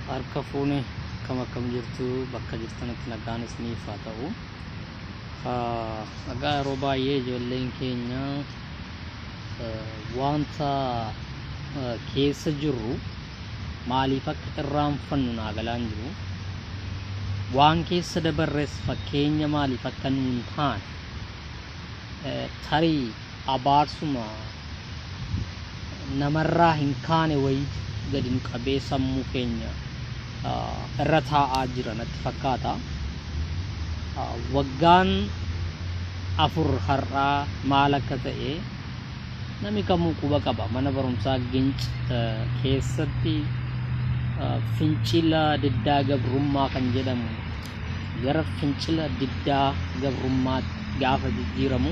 Harka fuune kam jirtu bakka jirtanitti nagaan isiniif haa ta'u. Nagaa yeroo baay'ee ijoolleen keenya wanta keessa jirru maaliif akka irraanfannu naa galaan jiru. Waan keessa dabarres fakkeenya maaliif akka nuun taane tarii abaarsuma namarraa hin kaane wayii gadi nu qabee sammuu keenya irra taa'aa jira natti fakkaata. Waggaan 4 har'aa maal akka ta'e namni kamuu quba qaba. Mana barumsaa Ginc keessatti fincila diddaa gabrummaa kan jedhamu gara fincila diddaa gabrummaatti gaafa jijjiiramu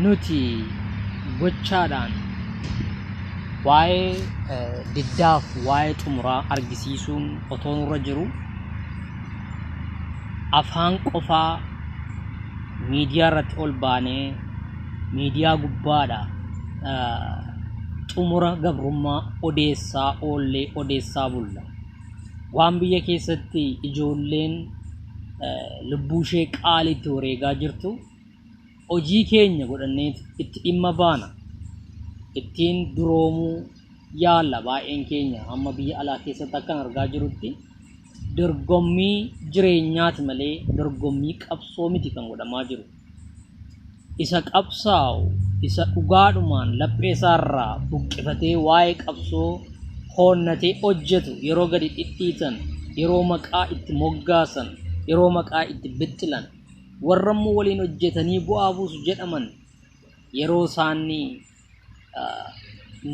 nuti gochaadhaan waa'ee diddaaf waa'ee xumuraa argisiisuun otoo nurra jiru afaan qofaa miidiyaa irratti ol baanee miidiyaa gubbaadha xumura gabrummaa odeessaa oollee odeessaa bulla. Waan biyya keessatti ijoolleen lubbuu ishee qaaliitti wareegaa jirtu hojii keenya godhannee itti dhimma baana. Ittiin duroomuu yaalla baay'een keenya amma biyya alaa keessatti akkan argaa jirutti dorgommii jireenyaati malee dorgommii qabsoo miti kan godhamaa jiru. Isa qabsaa'u isa dhugaadhumaan laphee isaarraa buqqifatee waa'ee qabsoo hoonnatee hojjetu yeroo gadi dhidhiitan, yeroo maqaa itti moggaasan, yeroo maqaa itti bixxilan, warra immoo waliin hojjetanii bu'aa buusu jedhaman yeroo isaanii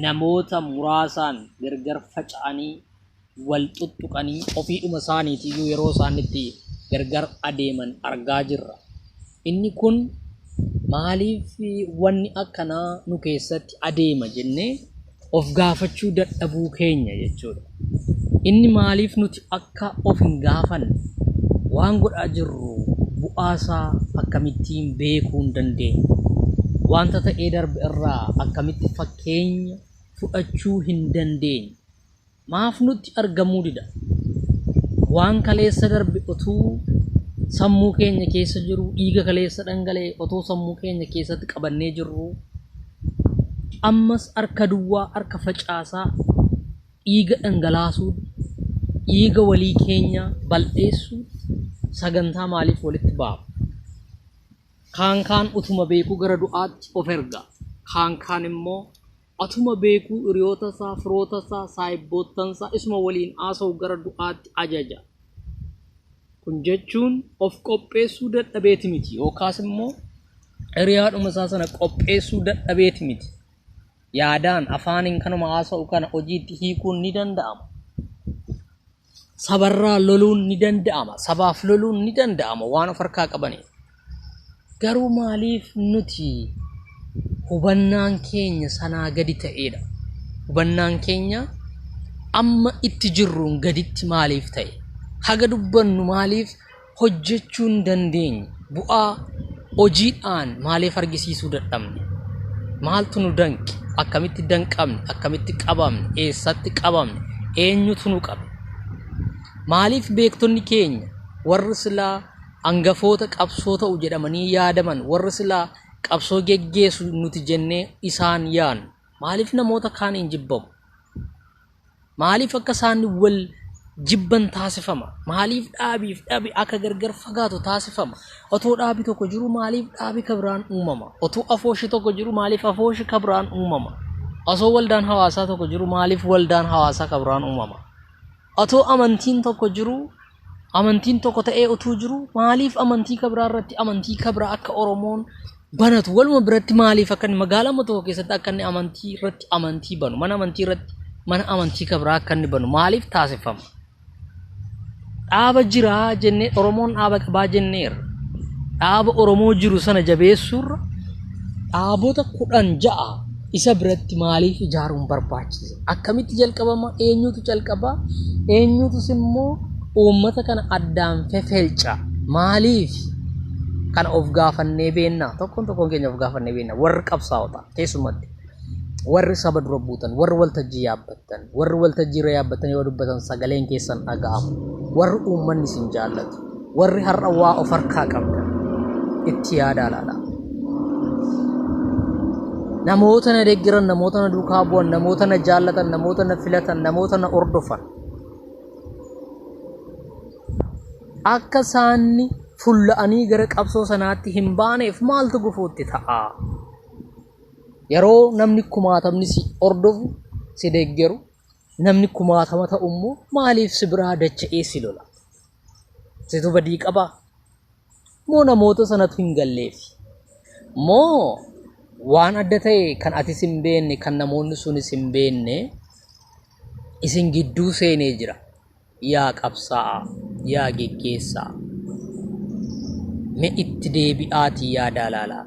namoota muraasaan gargar faca'anii wal tuttuqanii ofiidhuma isaaniitiyyuu yeroo isaanitti gargar adeeman argaa jirra. Inni kun maaliif wanni akkanaa nu keessatti adeema jennee of gaafachuu dadhabuu keenya jechuudha. Inni maaliif nuti akka of hin gaafanne waan godhaa jirru bu'aasaa akkamittiin beekuu hin dandeenye, wanta ta'ee darbe irraa akkamitti fakkeenya fudhachuu hin dandeenye. Maaf nutti argamuu dida? Waan kaleessa darbe otuu sammuu keenya keessa jiru, dhiiga kaleessa dhangala'e otoo sammuu keenya keessatti qabannee jirru, ammas harka duwwaa harka facaasaa dhiiga dhangalaasuu, dhiiga walii keenya bal'eessuu sagantaa maaliif walitti baafna? Kaan utuma beekuu gara du'aatti of erga. Kaan immoo atuma beekuu hiriyoota isaa, firoota isaa, saayibboottan isaa isuma waliin haasa'u gara du'aatti ajaja. Kun jechuun of qopheessuu dadhabeeti miti, yookaas immoo hiriyaadhuma isaa sana qopheessuu dadhabeeti miti. Yaadaan afaaniin kanuma haasa'u kana hojiitti hiikuun ni danda'ama. Sabarraa loluun ni danda'ama. Sabaaf loluun ni danda'ama waan of harkaa qabaniif. Garuu maaliif nuti hubannaan keenya sanaa gadi ta'edha? Hubannaan keenya amma itti jirruun gaditti maaliif ta'e? Haga dubbannu maaliif hojjechuu hin dandeenye? Bu'aa hojiidhaan maaliif argisiisuu dadhabne? Maaltu nu danqe? Akkamitti danqabne? Akkamitti qabamne? Eessatti qabamne? Eenyutu nu qabe? Maaliif beektonni keenya warri silaa hangafoota qabsoo ta'u jedhamanii yaadaman, warri silaa qabsoo geggeessu nuti jennee isaan yaannu, maaliif namoota kaaniin jibbamu? Maaliif akka isaan wal jibban taasifama? Maaliif dhaabiif dhaabi akka gargar fagaatu taasifama? Otoo dhaabi tokko jiru maaliif dhaabi kabiraan uumama? Otoo afooshi tokko jiru maaliif afooshi kabiraan uumama? Osoo waldaan hawaasaa tokko jiru maaliif waldaan hawaasaa kabiraan uumama? Otoo amantiin tokko jiru, amantiin tokko ta'ee utuu jiru maaliif amantii kabiraa irratti amantii kabiraa akka Oromoon banatu waluma biratti maaliif akka inni magaalaa tokko keessatti akka inni amantii irratti amantii banu, mana amantii irratti mana amantii kabiraa akka inni banu maaliif taasifama? Dhaaba jiraa jennee Oromoon dhaaba qabaa jenneerra. Dhaaba Oromoo jiru sana jabeessuurra dhaabota 16 isa biratti maaliif ijaaruun barbaachise? Akkamitti jalqabama? Eenyutu jalqabaa? Eenyutus immoo uummata kana addaan fefelcha? Maaliif kana of gaafannee beennaa? Tokkoon keenya of gaafannee beennaa. Warri qabsaa'ota keessumatti warri saba dura buutan warri waltajjii yaabbattan warri waltajjii irra yaabbattan yoo dubbatan sagaleen keessan dhaga'amu warri uummanni isin jaallatu warri har'a waa of harkaa qabdan itti yaadaa laala. Namoota na deeggaran, namoota na duukaa bu'an, namoota na jaallatan, namoota na filatan, namoota na ordofan akka isaanni fulla'anii gara qabsoo sanaatti hin baaneef maaltu gufuutti ta'a? Yeroo namni kumaatamni si ordofu si deeggaru namni kumaatama ta'u immoo maaliif si biraa dacha'ee si lola? Situ badii qabaa? Moo namoota sanatu hin galleefi? Moo waan adda ta'e kan ati hin beekne kan namoonni sunis hin beekne isin gidduu seenee jira? Yaa qabsaa'aa, yaa geggeessaa, mee itti deebi'aatii yaadaa laalaa,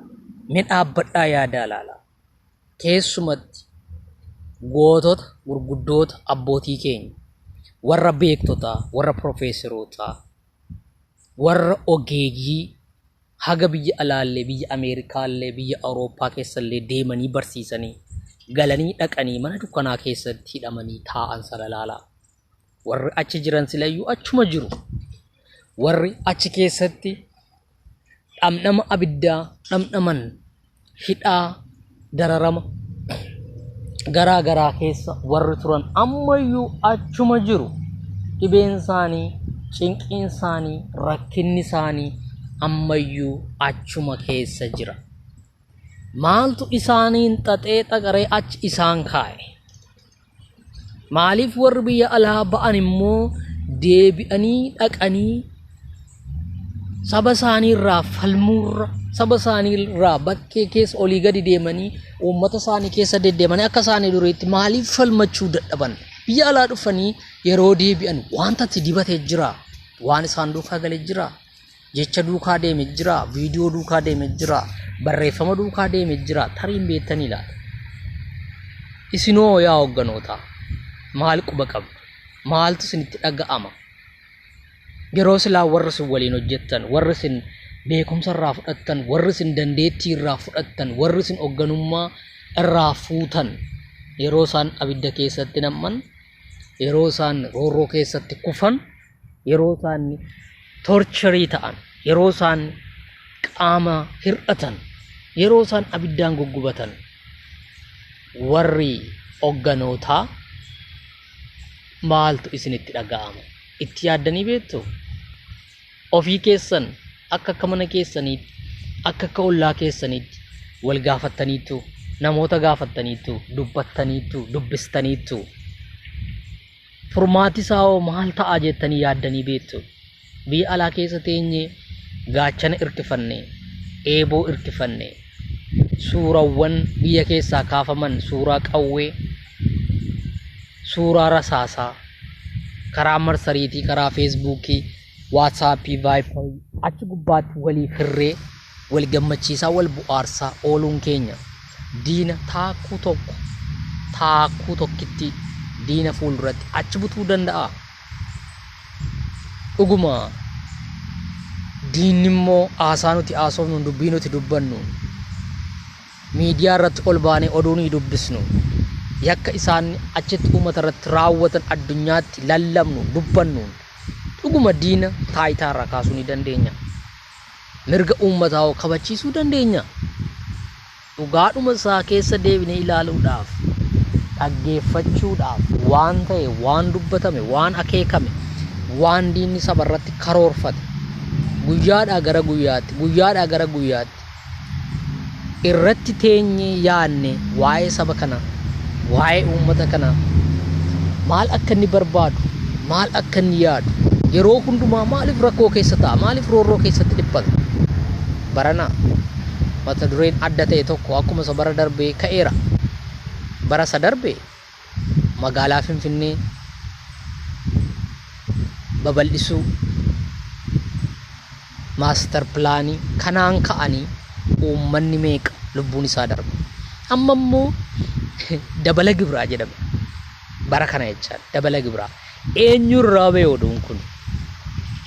mee dhaabbadhaa yaadaa laalaa. Keessumatti gootota gurguddoota abbootii keenya warra beektotaa, warra profeesarotaa, warra ogeeyyii haga biyya alaallee, biyya Ameerikaallee, biyya Awurooppaa keessallee deemanii barsiisanii galanii dhaqanii mana dukkanaa keessatti hidhamanii taa'an sana laalaa. Warri achi jiran silayyuu achuma jiru. Warri achi keessatti dhamdhama abiddaa dhamdhaman hidhaa dararama garaa garaa keessa warri turan ammayyuu achuma jiru. Dhibeen isaanii, cinqiin isaanii, rakkinni isaanii ammayyuu achuma keessa jira. Maaltu isaaniin xaxee xaqaree achi isaan kaa'e? Maaliif warri biyya alaa ba'an immoo deebi'anii dhaqanii saba isaanii irraa falmuurra, saba isaanii irraa bakkee keessa olii gadi deemanii uummata isaanii keessa deddeemanii akka isaanii duriitti maaliif falmachuu dadhaban? Biyya alaa dhufanii yeroo deebi'an wanta itti dibatee jira, waan isaan duukaa galee jira, jecha duukaa deemee jira, viidiyoo duukaa deemee jira, barreeffama duukaa deemee jira. Tariin beektanii laata? Isinoo yaa hoogganoota maal quba qabdu? Maaltu isinitti dhaga'ama? Yeroo silaa warri isin waliin hojjettan, warri isin beekumsa irraa fudhattan, warri isin dandeettii irraa fudhattan, warri isin hoogganummaa irraa fuutan, yeroo isaan abidda keessatti nam'an, yeroo isaan roorroo keessatti kufan, yeroo isaan torcharii ta'an, yeroo isaan qaama hir'atan, yeroo isaan abiddaan guggubatan, warri hoogganootaa maaltu isinitti dhaga'ama? Itti yaaddanii beektu? Ofii keessan akka mana keessaniitti, akka ollaa keessaniitti wal gaafattaniitu, namoota gaafattaniitu, dubbattaniitu, dubbistaniitu. Furmaati isaa hoo maal ta'a jettanii yaaddanii beektu? Biyya alaa keessa teenyee gaachana irkifanne, eeboo irkifanne, suurawwan biyya keessaa kaafaman, suuraa qawwee, suuraa rasaasaa karaa marsariitii, karaa feesbuukii, waatsaappii, vaayiparii achi gubbaatti walii firree, wal gammachiisaa, wal bu'aarsaa ooluun keenya diina taakkuu tokkitti diina fuulduratti achi butuu danda'a. Dhuguma diinni immoo haasaa nuti haasofnu, dubbii nuti dubbannu, miidiyaa irratti ol baanee oduu nuyi dubbisnu, yakka isaan achitti uummata irratti raawwatan addunyaatti lallabnu, dubbannu, dhuguma diina taayitaa irraa kaasuu ni dandeenya. Mirga uummataa kabachiisuu dandeenya. Dhugaadhuma isaa keessa deebinee ilaaluudhaaf, dhaggeeffachuudhaaf waan ta'e, waan dubbatame, waan akeekame, waan diinni saba irratti karoorfate guyyaadhaa gara guyyaatti irratti teenyee yaadne waa'ee saba kana, waa'ee uummata kana, maal akka inni barbaadu, maal akka inni yaadu, yeroo hundumaa maaliif rakkoo keessa ta'a, maaliif roorroo keessatti dhiphata? Barana mata dureen adda ta'e tokko akkuma isa bara darbee ka'eera. Bara isa darbee magaalaa Finfinnee babal'isuu, maaster pilaanii kanaan ka'anii uummanni meeqa lubbuun isaa darbe? Amma immoo dabala gibraa jedhama. Bara kana jechaan dabala gibraa. Eenyurraa ba'e oduun kun?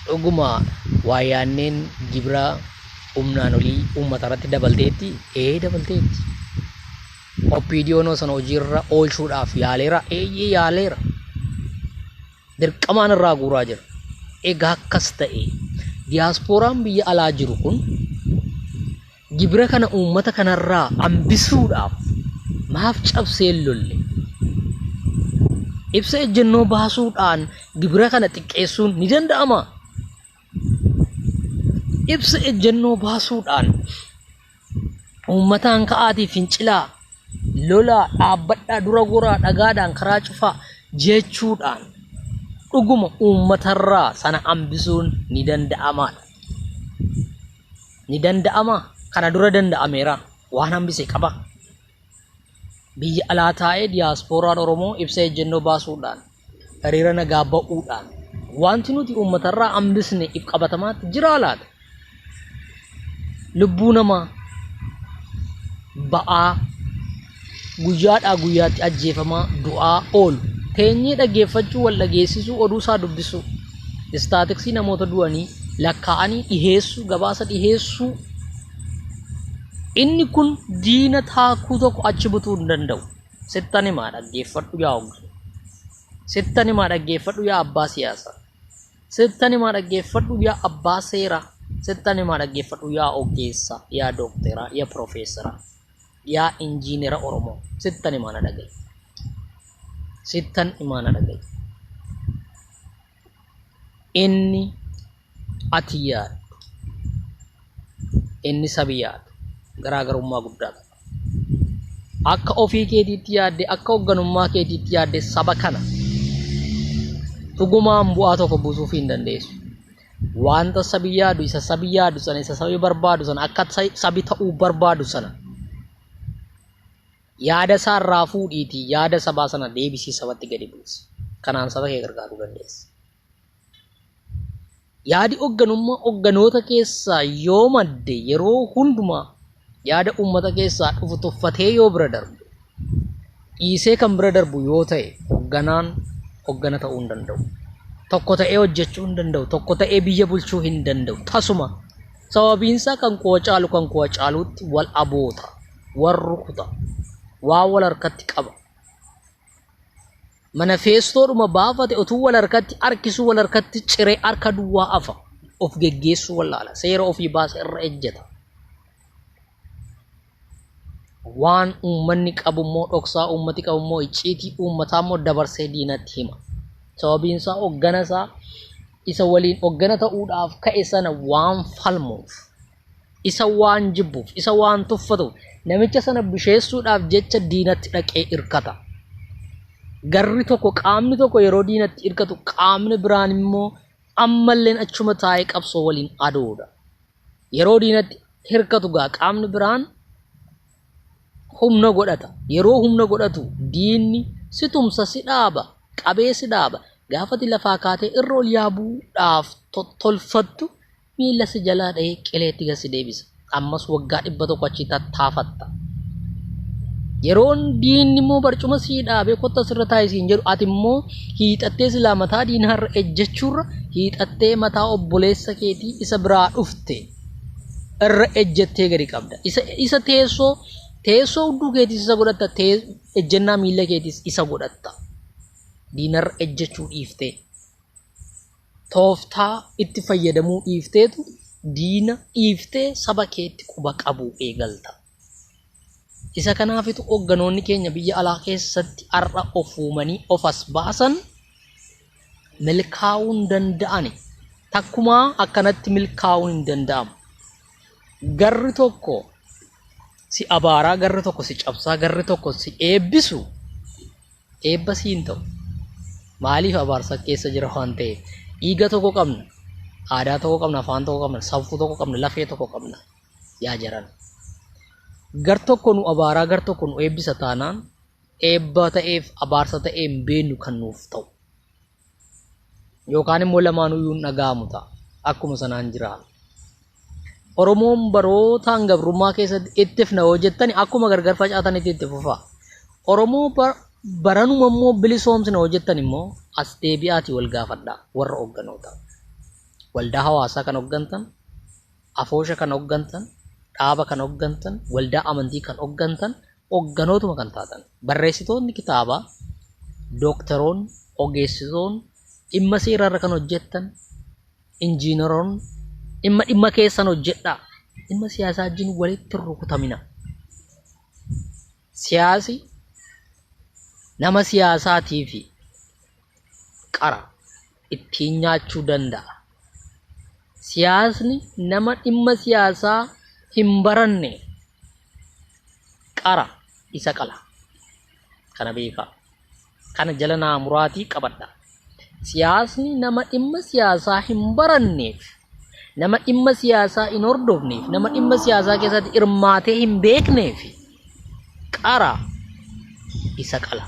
Dhuguma waa yaanneen gibraa humnaan olii uummata irratti dabalteetti? Dabalteetti. OPDO'n sana hojiirra oolchuudhaaf yaaleera yaaleera dirqamaan irraa guuraa jira. Egaa akkas ta'e diyaaspooraan biyya alaa jiru kun gibira kana uummata kanarraa hambisuudhaaf maaf cabsee lolle? Ibsa ejjennoo baasuudhaan gibira kana xiqqeessuun ni danda'ama? Ibsa ejjennoo baasuudhaan uummataan ka'aatii fincilaa lolaa dhaabbadhaa dura goraa dhagaadhaan karaa cufaa jechuudhaan dhuguma uummatarraa sana hambisuun ni danda'amaadha. Ni danda'ama? Kana dura danda'ameera waan hambise qaba. Biyya alaa taa'ee diyaaspooraan Oromoo ibsa ejjennoo baasuudhaan hiriira nagaa ba'uudhaan wanti nuti uummatarraa hambisne if qabatamaatti jira laata? Lubbuu namaa ba'aa guyyaadhaa guyyaatti ajjeefamaa du'aa oolu teenyee dhaggeeffachuu wal dhageessisuu oduu isaa dubbisuu istaatiksii namoota du'anii lakkaa'anii dhiheessuu gabaasa dhiheessuu inni kun diina taakuu tokko achi butuu hin danda'u. Sittan himaa dhaggeeffadhu yaa ogu. Sittan himaa dhaggeeffadhu yaa abbaa siyaasaa. Sittan himaa dhaggeeffadhu yaa abbaa seeraa. Sittan himaa dhaggeeffadhu yaa ogeessaa, yaa dookteraa, yaa piroofeesaraa, yaa injiinera Oromoo. Sittan himaa na dhaga'i. Sittan himaa na dhaga'i. Inni ati yaadu, inni sabi yaadu garaagarummaa guddaa qaba. Akka ofii keetiitti yaadde, akka hoogganummaa keetiitti yaadde saba kana dhugumaan bu'aa tokko buusuuf hin dandeessu. Wanta sabi yaadu isa sabi yaadu sana isa sabi barbaadu sana akka sabi ta'uu barbaadu sana yaada isaa irraa fuudhiitii yaada sabaa sana deebisii sabatti gadi buusi. Kanaan saba kee gargaaruu dandeessa. Yaadi hoogganummaa hoogganoota keessaa yoo madde yeroo hundumaa yaada uummata keessaa dhufu tuffatee yoo bira darbu dhiisee kan bira darbu yoo ta'e hoogganaan hooggana ta'uu hin danda'u. Tokko ta'ee hojjechuu hin danda'u. Tokko ta'ee biyya bulchuu hin danda'u. Tasuma sababiinsaa kan koo caaluutti wal aboota, wal rukuta, waa wal harkatti qaba. Manifestoodhuma baafate utuu wal harkatti harkisuu wal harkatti ciree harka duwwaa afa of geggeessuu wallaala. Seera ofii baasa irra ejjeta. Waan uummanni qabu immoo dhoksaa uummati qabu immoo icciitii uummataa immoo dabarsee diinatti hima. Sababiinsaa hooggana isaa isa waliin hooggana ta'uudhaaf ka'e sana waan falmuuf, isa waan jibbuuf, isa waan tuffatuuf namicha sana bisheessuudhaaf jecha diinatti dhaqee irkata. Garri tokko qaamni tokko yeroo diinatti irkatu qaamni biraan immoo ammalleen achuma taa'ee qabsoo waliin adoodha. Yeroo diinatti hirkatu gaa qaamni biraan humna godhata. Yeroo humna godhatu diinni si tumsa si dhaaba. Qabee si dhaaba. Gaafati lafaa kaatee irra ol yaabuudhaaf tolfattu miila si jalaa dhahee qileetti gasi deebisa. Ammas waggaa 100 achi tattaafatta. Yeroon diinni immoo barcuma sii dhaabee kotta sirra taa'isiin jedhu ati immoo hiixattee silaa mataa diinaarra ejjechuurra hiixattee mataa obboleessa keetii isa biraa dhufte irra ejjettee gadi qabda. Isa teessoo hudduu keetis isa godhatta. Ejjennaa miila keetis isa godhatta. Diinarra ejjechuu dhiiftee tooftaa itti fayyadamuu dhiifteetu diina dhiiftee saba keetti quba qabuu eegalta. Isa kanaafitu hoogganoonni keenya biyya alaa keessatti har'a of uumanii of as baasan milkaa'uu hin danda'ani. Takkumaa akkanatti milkaa'uu hin danda'amu. Garri tokko si abaaraa, garri tokko si cabsaa, garri tokko si eebbisu eebba siin ta'u. Maaliif abaarsa keessa jira waan ta'eef dhiiga tokko qabna, aadaa tokko qabna, afaan tokko qabna, safuu tokko qabna, lafee tokko qabna. Yaa jaran gar tokko nu abaaraa, gar tokko nu eebbisa taanaan eebba ta'eef abaarsa ta'ee hin beeknu kan nuuf ta'u. Yookaan immoo lamaanuyyuu hin dhaga'amu ta'a. Akkuma sanaan jiraan. Oromoon barootaan gabrummaa keessatti itti fina yoo jettani akkuma gargar facaatanitti itti fufaa. Oromoo baranuma immoo bilisoomsina yoo jettan immoo as deebi'aatii wal gaafadhaa warra hoogganoota. Waldaa hawaasaa kan hooggantan, afoosha kan hooggantan, dhaaba kan hooggantan, waldaa amantii kan hooggantan hogganootuma kan taatan barreessitoonni kitaabaa dooktaroonni ogeessitoonni dhimma seerarra kan hojjettan injiinaroonni dhimma keessan hojjedhaa dhimma siyaasaa wajjin walitti rukutamina siyaasi nama siyaasaatii fi qara ittiin nyaachuu danda'a siyaasni nama dhimma siyaasaa hin baranne qara isa qala kana beekaa kana jala naamuraatii qabadha siyaasni nama dhimma siyaasaa hin baranneef nama dhimma siyaasaa hin hordofneef nama dhimma siyaasaa keessatti hirmaatee hin beekneef qara isa qala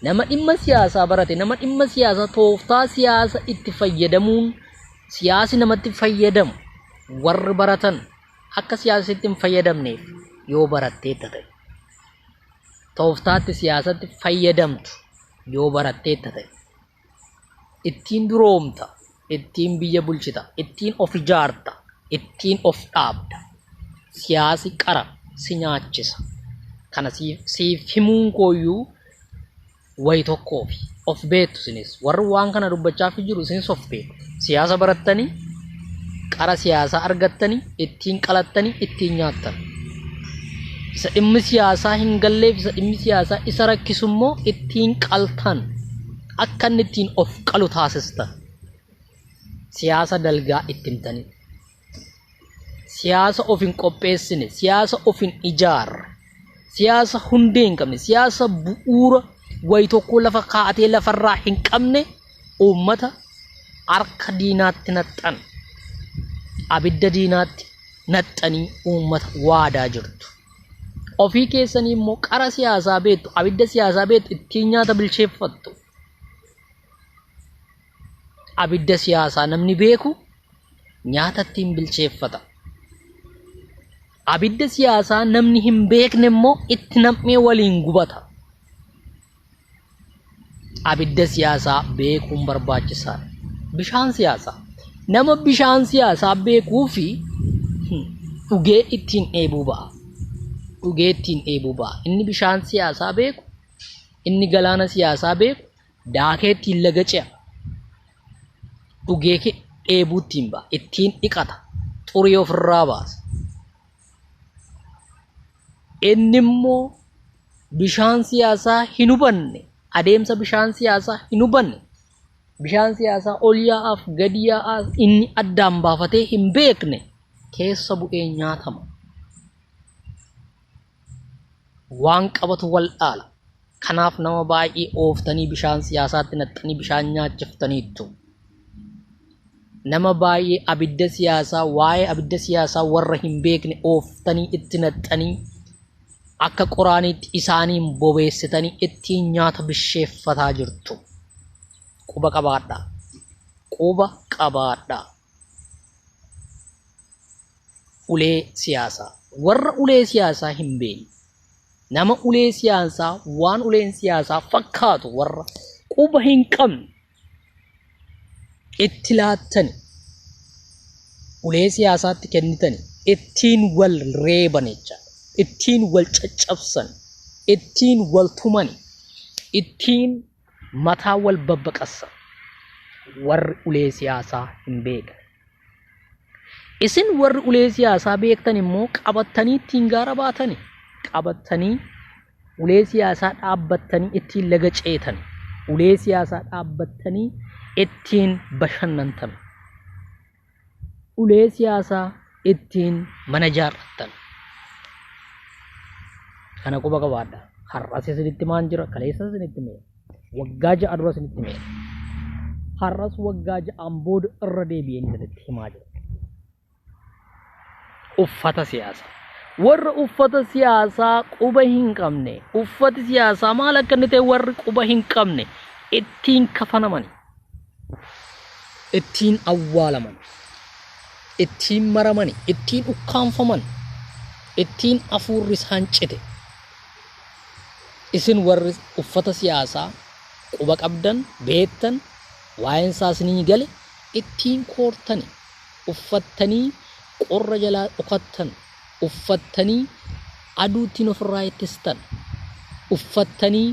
nama dhimma siyaasaa barate nama dhimma siyaasaa tooftaa siyaasa itti fayyadamuun siyaasi namatti fayyadamu warri baratan akka siyaasatti hin fayyadamneef yoo barattee ta'e tooftaatti siyaasatti fayyadamtu yoo barattee ta'e ittiin duroomta ittiin biyya bulchita ittiin of ijaarta ittiin of dhaabda siyaasi qara si nyaachisa kana siif himuun kooyyuu way tokkoof of beektu sinis warri waan kana dubbachaaf jiru sinis of beektu siyaasa barattanii qara siyaasaa argattanii ittiin qalattanii ittiin nyaattan isa dhimmi siyaasaa hin galleef isa dhimmi siyaasaa isa rakkisummoo ittiin qaltan akka inni ittiin of qalu taasistan siyaasa dalgaa ittiin tanii siyaasa of hin qopheessine siyaasa of hin ijaarre siyaasa hundee hin qabne siyaasa bu'uura way tokko lafa kaa'atee lafarraa hin qabne uummata harka diinaatti naxxan abidda diinaatti naxxanii uummata waadaa jirtu ofii keessanii immoo qara siyaasaa beektu abidda siyaasaa beektu ittiin nyaata bilcheeffattu abidda siyaasaa namni beeku nyaata ittiin bilcheeffata abidda siyaasaa namni hin beekne immoo itti nam'ee waliin gubata abidda siyaasaa beekuun barbaachisaadha bishaan siyaasaa nama bishaan siyaasaa beekuu fi dhugee ittiin dheebuu ba'a dhugee ittiin dheebuu ba'a inni bishaan siyaasaa beeku inni galaana siyaasaa beeku daakee ittiin laga ce'a dhugee dheebuu ittiin ba'a ittiin dhiqata xurii ofirraa baasa inni immoo bishaan siyaasaa hin hubanne adeemsa bishaan siyaasaa hin hubanne bishaan siyaasaa ol yaa'aaf gadi yaa'aaf inni addaan baafatee hin beekne keessa bu'ee nyaatama waan qabatu wal dhaala kanaaf nama baay'ee ooftanii bishaan siyaasaatti naxxanii bishaan nyaachiftaniittu nama baay'ee abidda siyaasaa waa'ee abidda siyaasaa warra hin beekne ooftanii itti naxxanii akka qoraaniitti isaaniin bobeessitanii ittiin nyaata bisheeffataa jirtu quba qabaadhaa ulee siyaasaa warra ulee siyaasaa hin beekne nama ulee siyaasaa waan uleen siyaasaa fakkaatu warra quba hin qabne itti laattani ulee siyaasaatti kennitani ittiin wal reeban jecha ittiin wal caccabsan ittiin wal tumani ittiin mataa wal babbaqassan warri ulee siyaasaa hin beekne isin warri ulee siyaasaa beektan immoo qabattanii ittiin gaara baatani qabattanii ulee siyaasaa dhaabbattanii ittiin laga ceetan ulee siyaasaa dhaabbattanii ittiin bashannantan ulee siyaasaa ittiin mana ijaarrattan kana quba qabaadha har'as isinitti maan jira kaleessa isinitti mee waggaa ja'a dura isinitti mee har'as waggaa ja'aan booda irra deebi'een isinitti himaa jira uffata siyaasaa warra uffata siyaasaa quba hin qabne uffati siyaasaa maal akka inni ta'e warri quba hin qabne ittiin kafanaman ittiin awwaalaman ittiin maraman ittiin ukkaanfaman ittiin afuurri isaan cite isin warri uffata siyaasaa quba qabdan beektan waa'een isaa isinii gale ittiin koortani uffattanii qorra jalaa dhokattan uffattanii aduutiin ofirraa ittistan uffattanii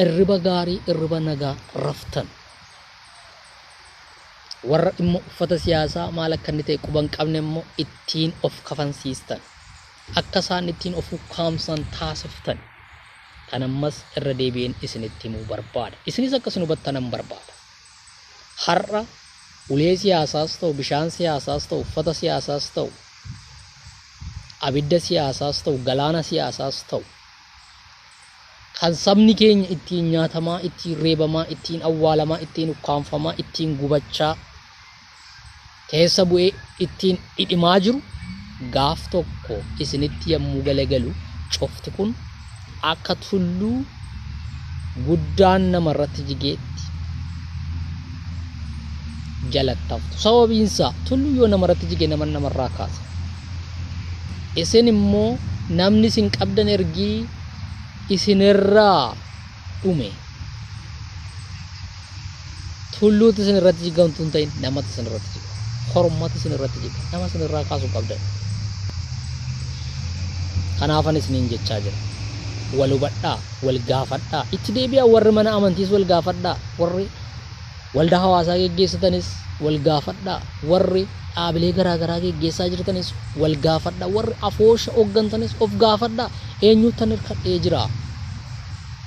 irriba gaarii irriba nagaa raftan warra immoo uffata siyaasaa maal akka inni ta'e quban qabne immoo ittiin of kafansiistan akka isaan ittiin of kaamsan taasiftan kan ammas irra deebi'een isinitti himuu barbaada isinis akkasin hubattanan barbaada har'a ulee siyaasaas ta'u bishaan siyaasaas ta'u uffata siyaasaas ta'u abidda siyaasaas ta'u galaana siyaasaas ta'u kan sabni keenya ittiin nyaatamaa ittiin reebamaa ittiin awwaalamaa ittiin ukkaanfamaa ittiin gubachaa keessa bu'ee ittiin dhidhimaa jiru gaaf tokko isinitti yommuu galagalu cofti kun akka tulluu guddaan namarratti jigeetti jalattaftu sababiinsaa tulluu yoo namarratti jigee namarraa kaasa isin immoo namni isin qabdan ergii isinirraa dhume tulluuti isinirratti jigamtu hin ta'in namatti isinirratti jiga hormati isinirratti jiga nama isinirraa kaasuu qabdan kanaafan isiniin jechaa jira wal hubadhaa wal gaafadhaa itti deebi'aa warri mana amantiis wal gaafadhaa warri waldaa hawaasaa geggeessitanis wal gaafadhaa warri dhaabilee garaagaraa geggeessaa jirtanis wal gaafadhaa warri afoosha hooggantanis of gaafadhaa eenyuutan hirkadhee jira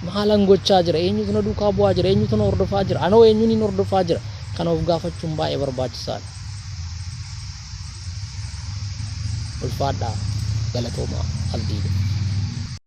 maalan gochaa jira eenyuutu na duukaa bu'aa jira eenyuutu na hordofaa jira anoo eenyuun hin hordofaa jira kana of gaafachuun baay'ee barbaachisaadha ulfaadhaa galatoomaa abdiidha